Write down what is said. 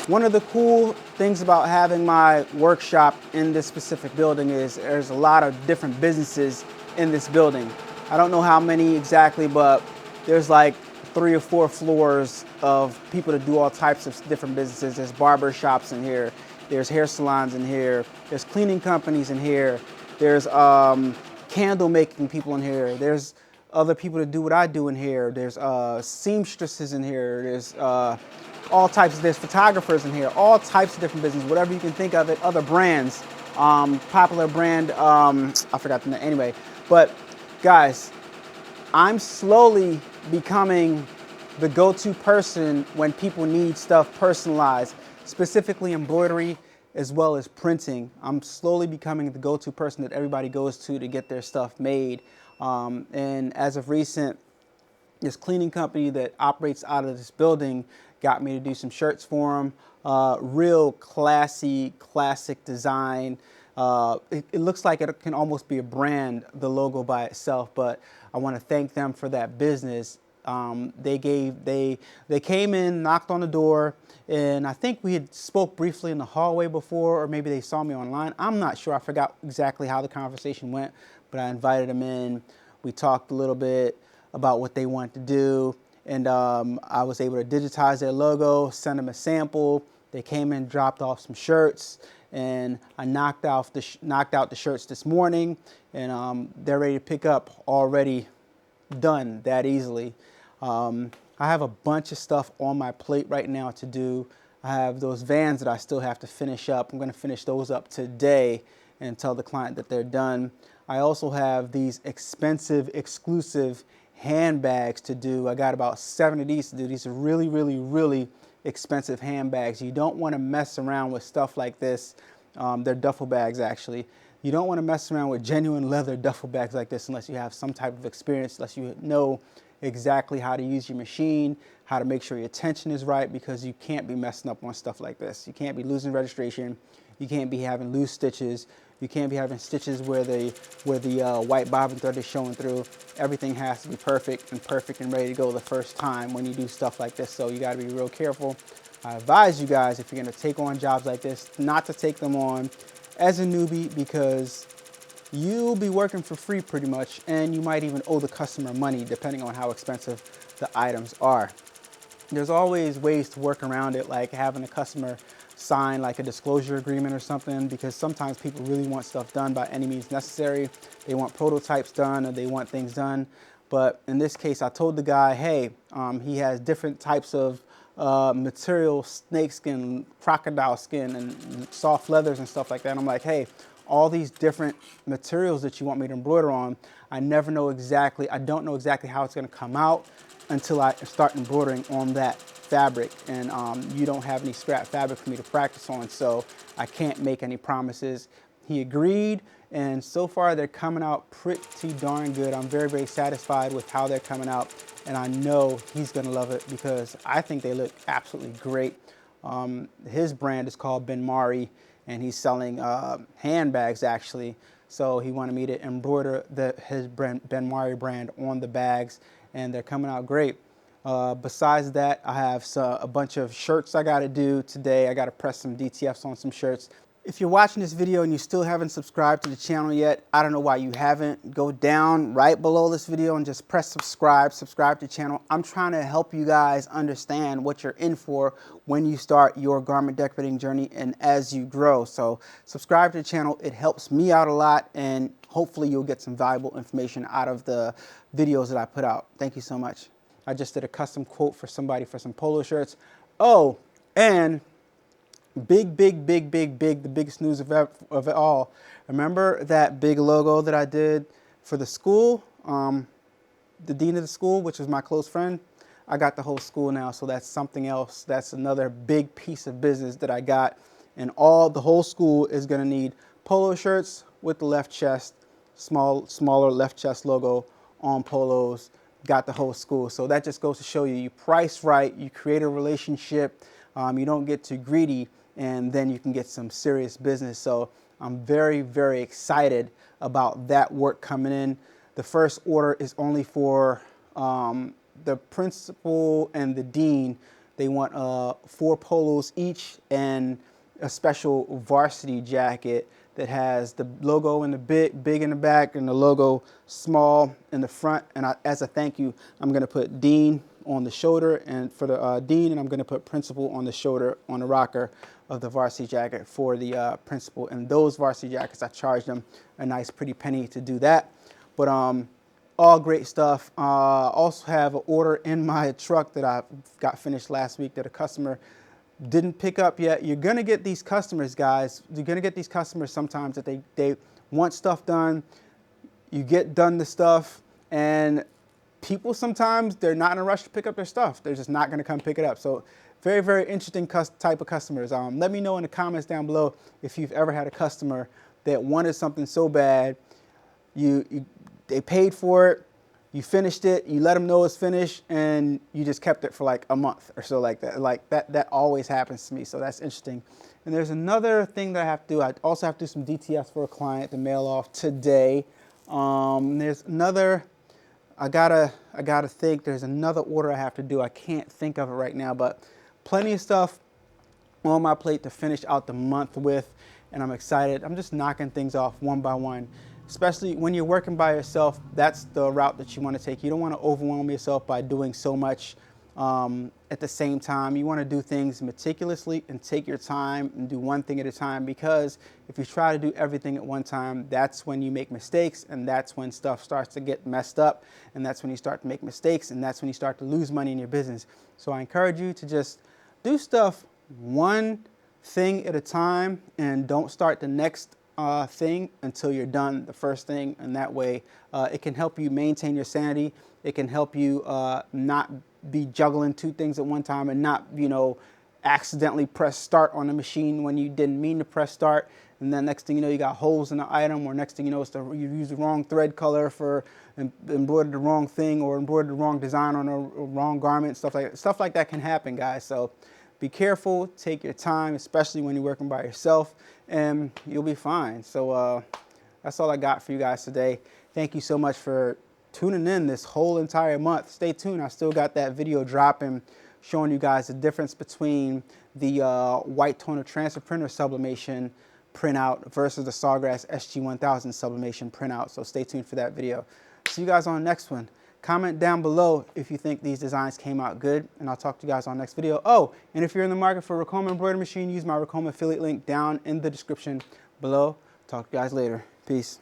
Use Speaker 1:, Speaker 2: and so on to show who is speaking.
Speaker 1: One of the cool things about having my workshop in this specific building is there's a lot of different businesses in this building. I don't know how many exactly, but there's like 3 or 4 floors of people that do all types of different businesses. There's barber shops in here, there's hair salons in here, there's cleaning companies in here, there's candle making people in here, there's other people that do what I do in here, there's seamstresses in here, there's all types of, there's photographers in here, all types of different businesses, whatever you can think of it, other brands, popular brand, I forgot the name, anyway. But guys, I'm slowly becoming the go-to person when people need stuff personalized, specifically embroidery as well as printing. I'm slowly becoming the go-to person that everybody goes to get their stuff made. And as of recent, this cleaning company that operates out of this building got me to do some shirts for them. Real classy, classic design. It looks like it can almost be a brand, the logo by itself, but I want to thank them for that business. They came in, knocked on the door, and I think we had spoke briefly in the hallway before, or maybe they saw me online. I'm not sure. I forgot exactly how the conversation went, but I invited them in. We talked a little bit about what they wanted to do, and I was able to digitize their logo, send them a sample. They came in, dropped off some shirts, and I knocked out the shirts this morning, and they're ready to pick up, already done that easily. I have a bunch of stuff on my plate right now to do. I have those vans that I still have to finish up. I'm going to finish those up today and tell the client that they're done. I also have these expensive, exclusive handbags to do. I got about 7 of these to do. These are really, really, really expensive handbags. You don't want to mess around with stuff like this. They're duffel bags, actually. You don't want to mess around with genuine leather duffel bags like this unless you have some type of experience, unless you know exactly how to use your machine, how to make sure your tension is right, because you can't be messing up on stuff like this. You can't be losing registration. You can't be having loose stitches. You can't be having stitches where the white bobbin thread is showing through. Everything has to be perfect and ready to go the first time when you do stuff like this. So you got to be real careful. I advise you guys, if you're going to take on jobs like this, not to take them on as a newbie, because you'll be working for free pretty much, and you might even owe the customer money depending on how expensive the items are. There's always ways to work around it, like having a customer sign like a disclosure agreement or something, because sometimes people really want stuff done by any means necessary. They want prototypes done, or they want things done. But in this case, I told the guy, hey, he has different types of material, snakeskin, crocodile skin, and soft leathers and stuff like that. And I'm like, hey, all these different materials that you want me to embroider on, I don't know exactly how it's going to come out until I start embroidering on that fabric, and you don't have any scrap fabric for me to practice on, so I can't make any promises. He agreed, and so far they're coming out pretty darn good. I'm very, very satisfied with how they're coming out, and I know he's gonna love it because I think they look absolutely great. His brand is called Ben Mari, and he's selling handbags actually, so he wanted me to embroider his Ben Mari brand on the bags, and they're coming out great. Besides that, I have a bunch of shirts I got to do today. I got to press some DTFs on some shirts. If you're watching this video and you still haven't subscribed to the channel yet, I don't know why you haven't. Go down right below this video and just press subscribe to the channel. I'm trying to help you guys understand what you're in for when you start your garment decorating journey and as you grow. So subscribe to the channel. It helps me out a lot, and hopefully you'll get some valuable information out of the videos that I put out. Thank you so much. I just did a custom quote for somebody for some polo shirts. Oh, and the biggest news of it all. Remember that big logo that I did for the school? The dean of the school, which was my close friend. I got the whole school now, so that's something else. That's another big piece of business that I got. And the whole school is gonna need polo shirts with the left chest, smaller left chest logo on polos. Got the whole school. So that just goes to show you, you price right, you create a relationship, you don't get too greedy, and then you can get some serious business. So I'm very, very excited about that work coming in. The first order is only for the principal and the dean They want 4 polos each and a special varsity jacket that has the logo in the big in the back and the logo small in the front. And as a thank you, I'm going to put Dean on the shoulder and for the Dean, and I'm going to put Principal on the shoulder on the rocker of the varsity jacket for the Principal. And those varsity jackets, I charged them a nice pretty penny to do that. But all great stuff. Also have an order in my truck that I got finished last week that a customer didn't pick up yet. You're gonna get these customers, guys. You're gonna get these customers sometimes that they want stuff done. You get done the stuff, and people sometimes they're not in a rush to pick up their stuff. They're just not gonna come pick it up. So very, very interesting type of customers. Let me know in the comments down below if you've ever had a customer that wanted something so bad, they paid for it, you finished it, you let them know it's finished, and you just kept it for like a month or so like that. Like that always happens to me, so that's interesting. And there's another thing that I have to do. I also have to do some DTS for a client to mail off today. There's another, I gotta think, there's another order I have to do. I can't think of it right now, but plenty of stuff on my plate to finish out the month with, and I'm excited. I'm just knocking things off one by one. Especially when you're working by yourself, that's the route that you want to take. You don't want to overwhelm yourself by doing so much at the same time. You want to do things meticulously and take your time and do one thing at a time, because if you try to do everything at one time, that's when you make mistakes, and that's when stuff starts to get messed up, and that's when you start to make mistakes, and that's when you start to lose money in your business. So I encourage you to just do stuff one thing at a time, and don't start the next thing until you're done the first thing. And that way it can help you maintain your sanity. It can help you not be juggling 2 things at one time, and not, you know, accidentally press start on the machine when you didn't mean to press start, and then next thing you know you got holes in the item, or next thing you know you used the wrong thread color for embroidered the wrong thing, or embroidered the wrong design on a wrong garment. Stuff like that can happen, guys. So be careful, take your time, especially when you're working by yourself, and you'll be fine. So that's all I got for you guys today. Thank you so much for tuning in this whole entire month. Stay tuned. I still got that video dropping showing you guys the difference between the white toner transfer printer sublimation printout versus the Sawgrass SG-1000 sublimation printout. So stay tuned for that video. See you guys on the next one. Comment down below if you think these designs came out good, and I'll talk to you guys on the next video. Oh, and if you're in the market for a Racoma embroidery machine, use my Racoma affiliate link down in the description below. Talk to you guys later. Peace.